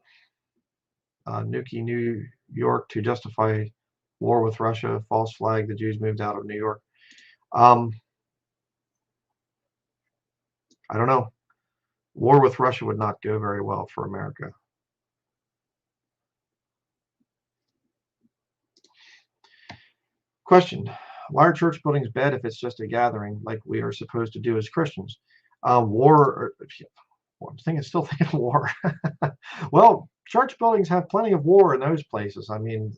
Nuki, New York to justify war with Russia, false flag, the Jews moved out of New York. I don't know. War with Russia would not go very well for America. Question: Why are church buildings bad if it's just a gathering like we are supposed to do as Christians? War, I'm still thinking war. Well, church buildings have plenty of war in those places. I mean,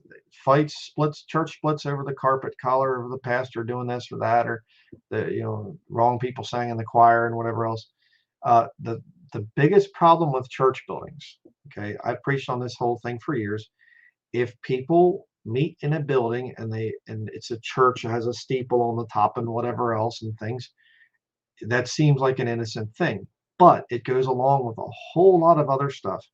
fights, splits, church splits over the carpet collar of the pastor doing this or that, or the wrong people sang in the choir and whatever else. The biggest problem with church buildings, okay, I've preached on this whole thing for years. If people meet in a building and it's a church that has a steeple on the top and whatever else and things, that seems like an innocent thing, but it goes along with a whole lot of other stuff.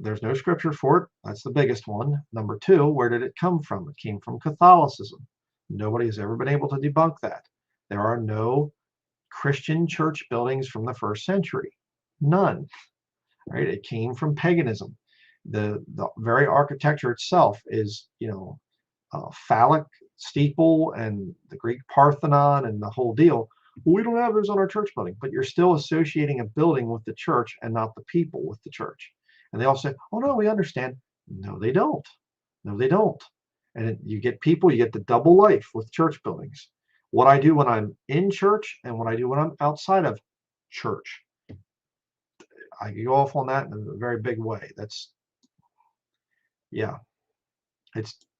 There's no scripture for it. That's the biggest one. Number two, where did it come from? It came from Catholicism. Nobody has ever been able to debunk that. There are no Christian church buildings from the first century. None. Right? It came from paganism. The very architecture itself is, phallic steeple and the Greek Parthenon and the whole deal. Well, we don't have those on our church building, but you're still associating a building with the church and not the people with the church. And they all say, oh, no, we understand. No, they don't. No, they don't. And you get the double life with church buildings. What I do when I'm in church and what I do when I'm outside of church. I can go off on that in a very big way. It's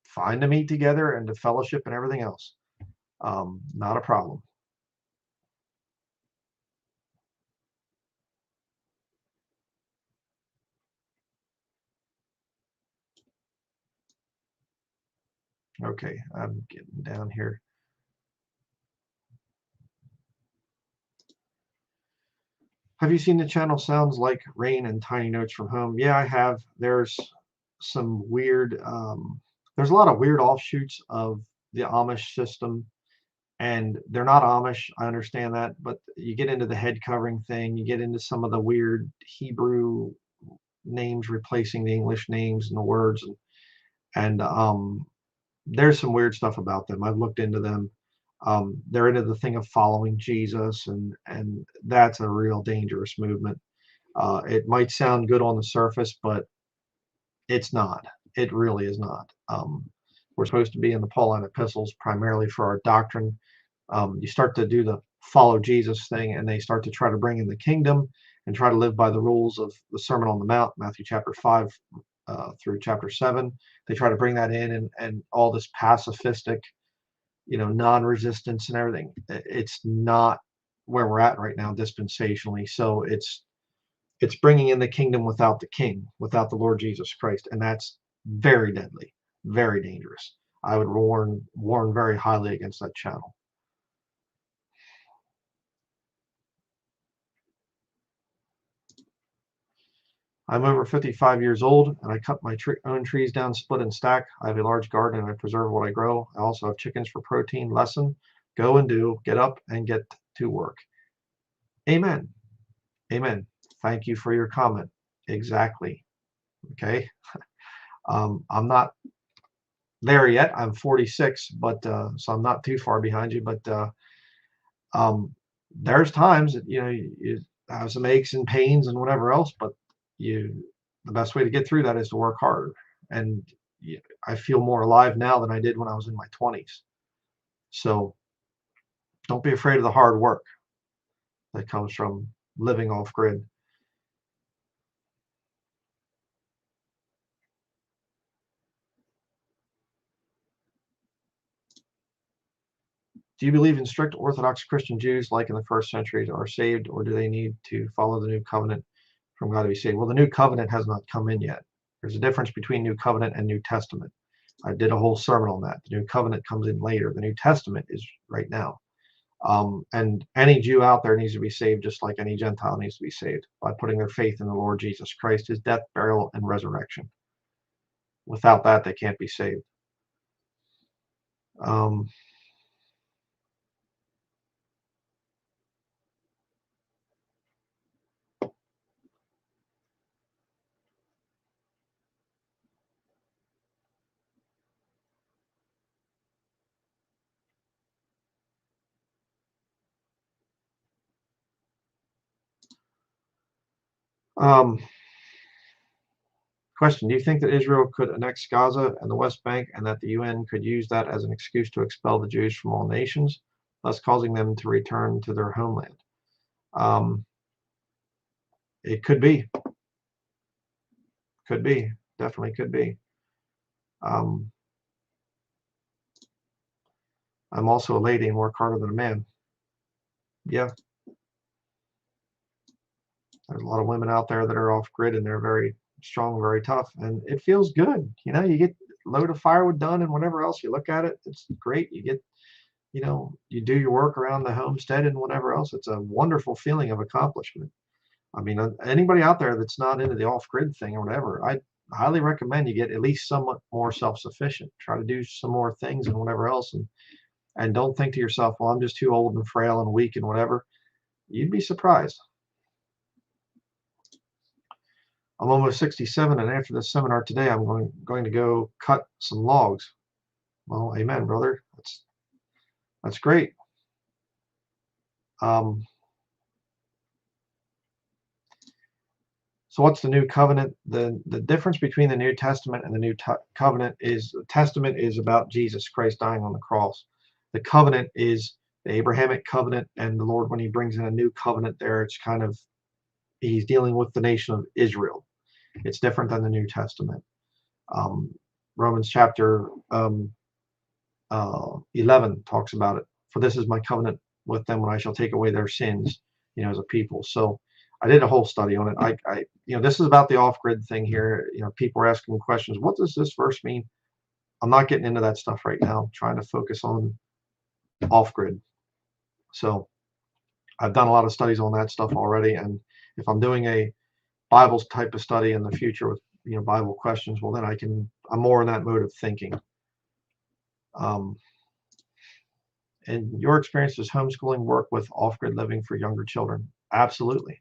fine to meet together and to fellowship and everything else. Not a problem. Okay, I'm getting down here. Have you seen the channel Sounds Like Rain and Tiny Notes from Home? Yeah, I have. There's some weird, there's a lot of weird offshoots of the Amish system, and they're not Amish. I understand that, but you get into the head covering thing, you get into some of the weird Hebrew names replacing the English names and the words, and there's some weird stuff about them. I've looked into them. They're into the thing of following Jesus, and that's a real dangerous movement. It might sound good on the surface, but it's not. It really is not. We're supposed to be in the Pauline epistles primarily for our doctrine. You start to do the follow Jesus thing, and they start to try to bring in the kingdom and try to live by the rules of the Sermon on the Mount, Matthew chapter 5 through chapter 7. They try to bring that in and all this pacifistic, non-resistance and everything. It's not where we're at right now dispensationally. So it's bringing in the kingdom without the king, without the Lord Jesus Christ, and that's very deadly, very dangerous. I would warn very highly against that channel. I'm over 55 years old, and I cut my own trees down, split and stack. I have a large garden, and I preserve what I grow. I also have chickens for protein. Lesson: go and do, get up and get to work. Amen. Amen. Thank you for your comment. Exactly. Okay. I'm not there yet. I'm 46, but so I'm not too far behind you. But there's times that you have some aches and pains and whatever else, but the best way to get through that is to work hard. And I feel more alive now than I did when I was in my 20s. So don't be afraid of the hard work that comes from living off grid. Do you believe in strict Orthodox Christian Jews like in the first centuries are saved, or do they need to follow the new covenant from God to be saved? Well, the new covenant has not come in yet. There's a difference between new covenant and New Testament. I did a whole sermon on that. The new covenant comes in later. The New Testament is right now. And any Jew out there needs to be saved just like any Gentile needs to be saved by putting their faith in the Lord Jesus Christ, his death, burial, and resurrection. Without that, they can't be saved. Um, um, Question: do you think that Israel could annex Gaza and the West Bank, and that the UN could use that as an excuse to expel the Jews from all nations, thus causing them to return to their homeland? Um, it could be. Could be. Definitely could be. Um, I'm also a lady and work harder than a man. Yeah, there's a lot of women out there that are off grid and they're very strong, very tough, and it feels good. You get a load of firewood done and whatever else. You look at it, it's great. You get, you do your work around the homestead and whatever else. It's a wonderful feeling of accomplishment. I mean, anybody out there that's not into the off-grid thing or whatever, I highly recommend you get at least somewhat more self-sufficient. Try to do some more things and whatever else, and don't think to yourself, well, I'm just too old and frail and weak and whatever. You'd be surprised. I'm almost 67, and after this seminar today, I'm going to go cut some logs. Well, amen, brother. That's great. So what's the new covenant? The difference between the New Testament and the New Covenant is the Testament is about Jesus Christ dying on the cross. The covenant is the Abrahamic covenant, and the Lord, when he brings in a new covenant there, it's kind of, he's dealing with the nation of Israel. It's different than the New Testament. Romans chapter 11 talks about it. For this is my covenant with them when I shall take away their sins, as a people. So I did a whole study on it. This is about the off-grid thing here. People are asking questions. What does this verse mean? I'm not getting into that stuff right now. I'm trying to focus on off-grid. So I've done a lot of studies on that stuff already. And if I'm doing a Bible type of study in the future with, Bible questions, well, then I'm more in that mode of thinking. In your experience, does homeschooling work with off-grid living for younger children? Absolutely.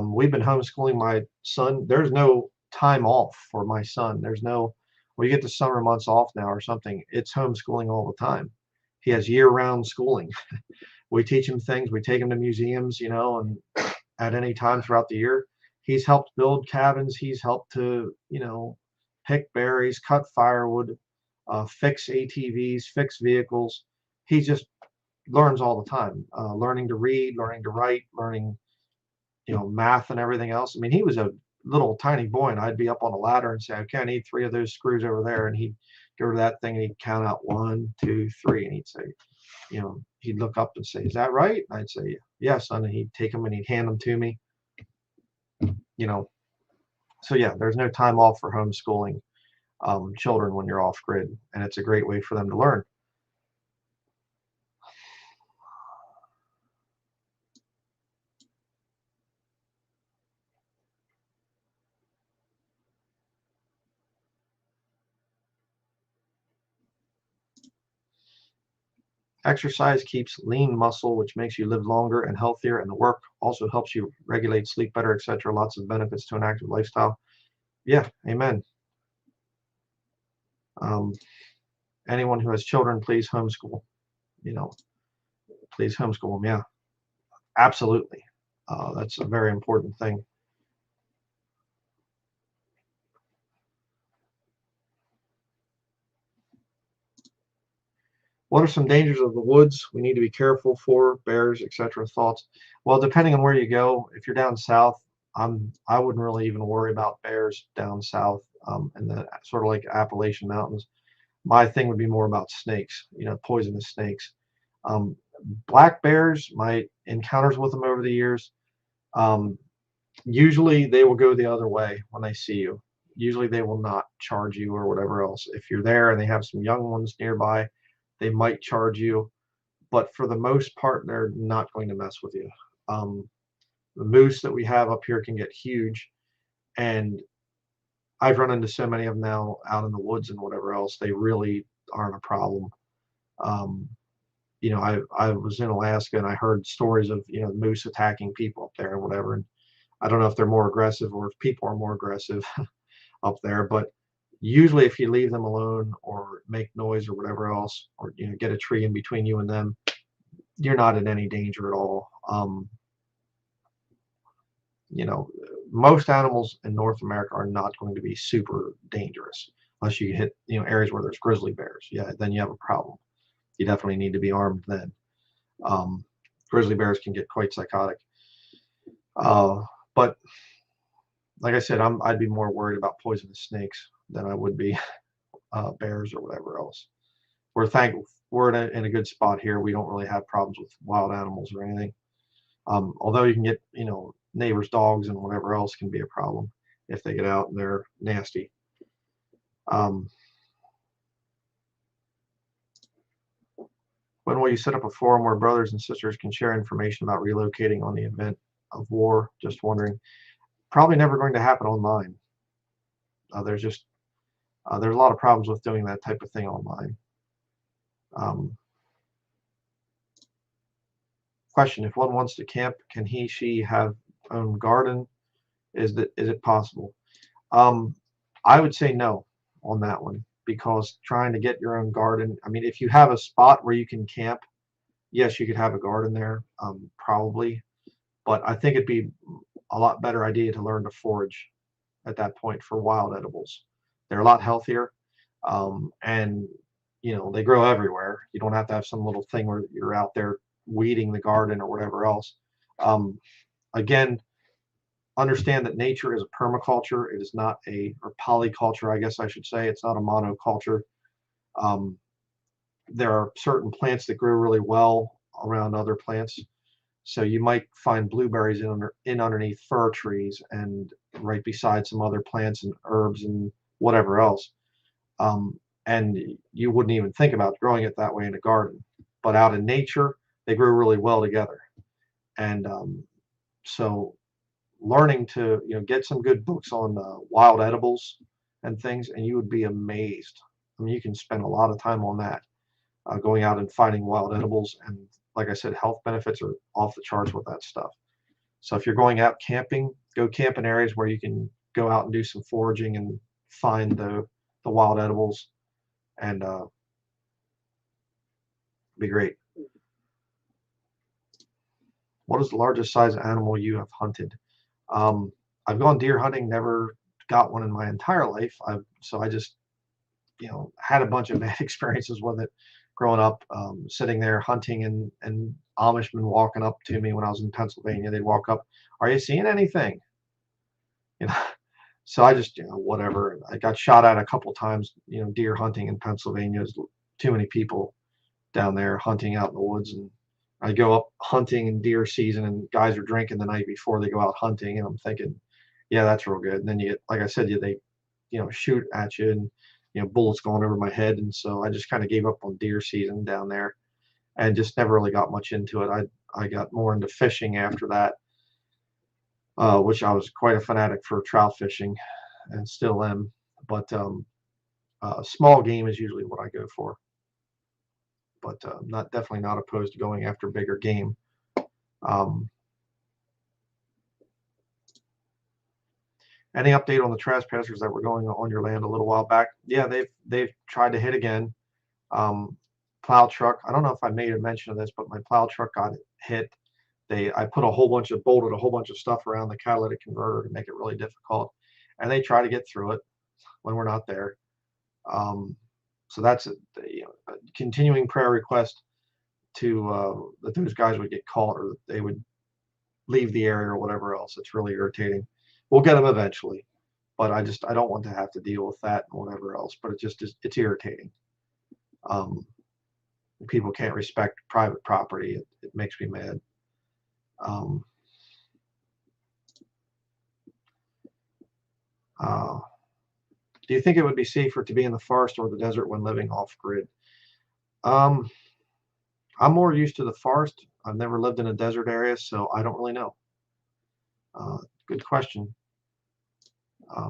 We've been homeschooling my son. There's no time off for my son. There's no, well, you get the summer months off now or something. It's homeschooling all the time. He has year-round schooling. We teach him things. We take him to museums, and at any time throughout the year. He's helped build cabins. He's helped to, pick berries, cut firewood, fix ATVs, fix vehicles. He just learns all the time, learning to read, learning to write, learning, math and everything else. I mean, he was a little tiny boy, and I'd be up on a ladder and say, okay, I need 3 of those screws over there. And he'd go to that thing and he'd count out 1, 2, 3. And he'd say, he'd look up and say, is that right? And I'd say, yes. And he'd take them and he'd hand them to me, So yeah, there's no time off for homeschooling children when you're off grid. And it's a great way for them to learn. Exercise keeps lean muscle, which makes you live longer and healthier, and the work also helps you regulate sleep better, etc. Lots of benefits to an active lifestyle. Yeah, amen. Anyone who has children, please homeschool. Please homeschool them. Yeah, absolutely. That's a very important thing. What are some dangers of the woods we need to be careful for? Bears, etc. Thoughts? Well, depending on where you go, if you're down south, I wouldn't really even worry about bears down south in the sort of like Appalachian Mountains. My thing would be more about snakes, poisonous snakes. Um, Black bears, my encounters with them over the years, um, usually they will go the other way when they see you. Usually they will not charge you or whatever else. If you're there and they have some young ones nearby, they might charge you, but for the most part, they're not going to mess with you. Um, the moose that we have up here can get huge, and I've run into so many of them now out in the woods and whatever else. They really aren't a problem. Um, I was in Alaska and I heard stories of moose attacking people up there and whatever. And I don't know if they're more aggressive or if people are more aggressive up there, but usually if you leave them alone or make noise or whatever else, or get a tree in between you and them, you're not in any danger at all. You know, most animals in North America are not going to be super dangerous unless you hit areas where there's grizzly bears. Yeah, then you have a problem. You definitely need to be armed then. Grizzly bears can get quite psychotic. But like I said, I'd be more worried about poisonous snakes than I would be bears or whatever else. We're in a good spot here. We don't really have problems with wild animals or anything. Although you can get neighbors' dogs and whatever else can be a problem if they get out and they're nasty. When will you set up a forum where brothers and sisters can share information about relocating on the event of war? Just wondering. Probably never going to happen online. There's a lot of problems with doing that type of thing online. Question: if one wants to camp, can she have own garden? Is it possible? I would say no on that one, because trying to get your own garden, I mean, if you have a spot where you can camp, yes, you could have a garden there, probably, but I think it'd be a lot better idea to learn to forage at that point for wild edibles. They're a lot healthier, and they grow everywhere. You don't have to have some little thing where you're out there weeding the garden or whatever else. Again, understand that nature is a permaculture. It is not or polyculture, I guess I should say. It's not a monoculture. There are certain plants that grow really well around other plants. So you might find blueberries in underneath fir trees and right beside some other plants and herbs and whatever else. And you wouldn't even think about growing it that way in a garden. But out in nature, they grow really well together. And so learning to get some good books on wild edibles and things, and you would be amazed. I mean, you can spend a lot of time on that, going out and finding wild edibles, and like I said, health benefits are off the charts with that stuff. So if you're going out camping, go camp in areas where you can go out and do some foraging and find the wild edibles, and be great. What is the largest size animal you have hunted? I've gone deer hunting, never got one in my entire life. So I just, had a bunch of bad experiences with it growing up, sitting there hunting, and Amishmen walking up to me when I was in Pennsylvania. They'd walk up, "Are you seeing anything?" You know, so I just, whatever. I got shot at a couple times, deer hunting in Pennsylvania. There's too many people down there hunting out in the woods, and I go up hunting in deer season, and guys are drinking the night before they go out hunting, and I'm thinking, yeah, that's real good. And then like I said, they, shoot at you, and bullets going over my head, and so I just kind of gave up on deer season down there, and just never really got much into it. I got more into fishing after that, which I was quite a fanatic for trout fishing, and still am. But small game is usually what I go for. But definitely not opposed to going after bigger game. Any update on the trespassers that were going on your land a little while back? Yeah, they've tried to hit again. Plow truck. I don't know if I made a mention of this, but my plow truck got hit. I bolted a whole bunch of stuff around the catalytic converter to make it really difficult, and they try to get through it when we're not there. So that's a continuing prayer request to that those guys would get caught, or that they would leave the area or whatever else. It's really irritating. We'll get them eventually, but I don't want to have to deal with that and whatever else. But it's irritating. People can't respect private property. It makes me mad. Do you think it would be safer to be in the forest or the desert when living off grid? I'm more used to the forest. I've never lived in a desert area, so I don't really know. Good question. I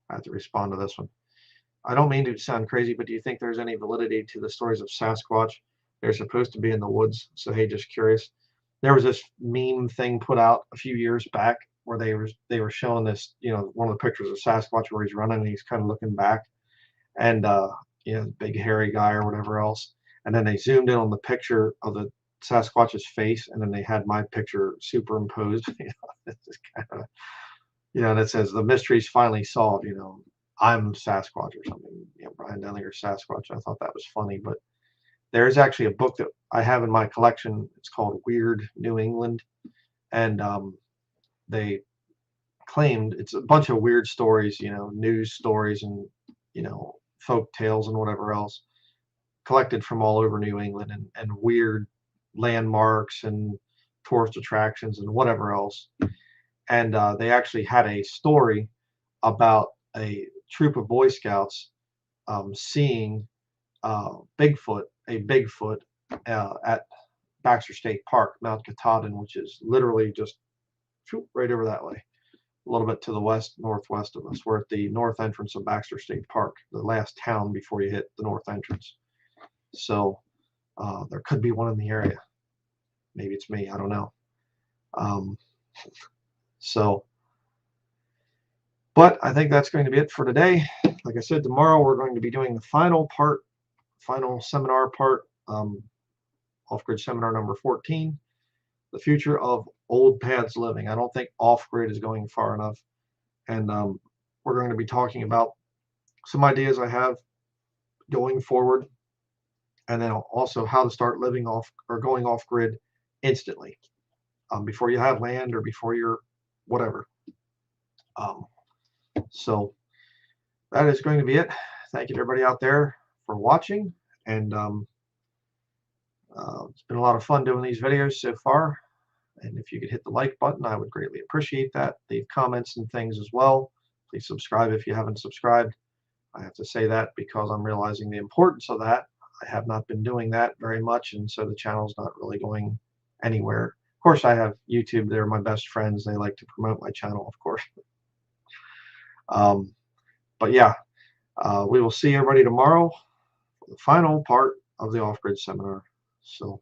have to respond to this one. I don't mean to sound crazy, but do you think there's any validity to the stories of Sasquatch? They're supposed to be in the woods. So hey, just curious. There was this meme thing put out a few years back where they were showing this, one of the pictures of Sasquatch where he's running and he's kind of looking back, and big hairy guy or whatever else. And then they zoomed in on the picture of the Sasquatch's face, and then they had my picture superimposed. It's just kind of, that says the mystery's finally solved. I'm Sasquatch or something. Brian Denlinger Sasquatch. I thought that was funny, but there's actually a book that I have in my collection. It's called Weird New England, and they claimed it's a bunch of weird stories, news stories and folk tales and whatever else, collected from all over New England, and weird landmarks and tourist attractions and whatever else. And they actually had a story about a troop of Boy Scouts seeing a Bigfoot at Baxter State Park, Mount Katahdin, which is literally just right over that way, a little bit to the northwest of us. We're at the north entrance of Baxter State Park, the last town before you hit the north entrance. So there could be one in the area. Maybe it's me. I don't know. But I think that's going to be it for today. Like I said, tomorrow we're going to be doing the final seminar part, off-grid seminar number 14, the future of old paths living. I don't think off-grid is going far enough. And we're going to be talking about some ideas I have going forward, and then also how to start living off or going off-grid instantly, before you have land or before you're whatever. So that is going to be it. Thank you to everybody out there for watching, and it's been a lot of fun doing these videos so far. And if you could hit the like button, I would greatly appreciate that. Leave comments and things as well. Please subscribe if you haven't subscribed. I have to say that because I'm realizing the importance of that. I have not been doing that very much, and so the channel's not really going anywhere. Of course, I have YouTube. They're my best friends. They like to promote my channel, of course. But yeah, we will see everybody tomorrow for the final part of the off-grid seminar. So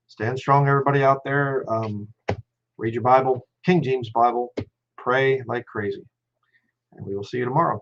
stand strong, everybody out there. Read your Bible, King James Bible, pray like crazy, and we will see you tomorrow.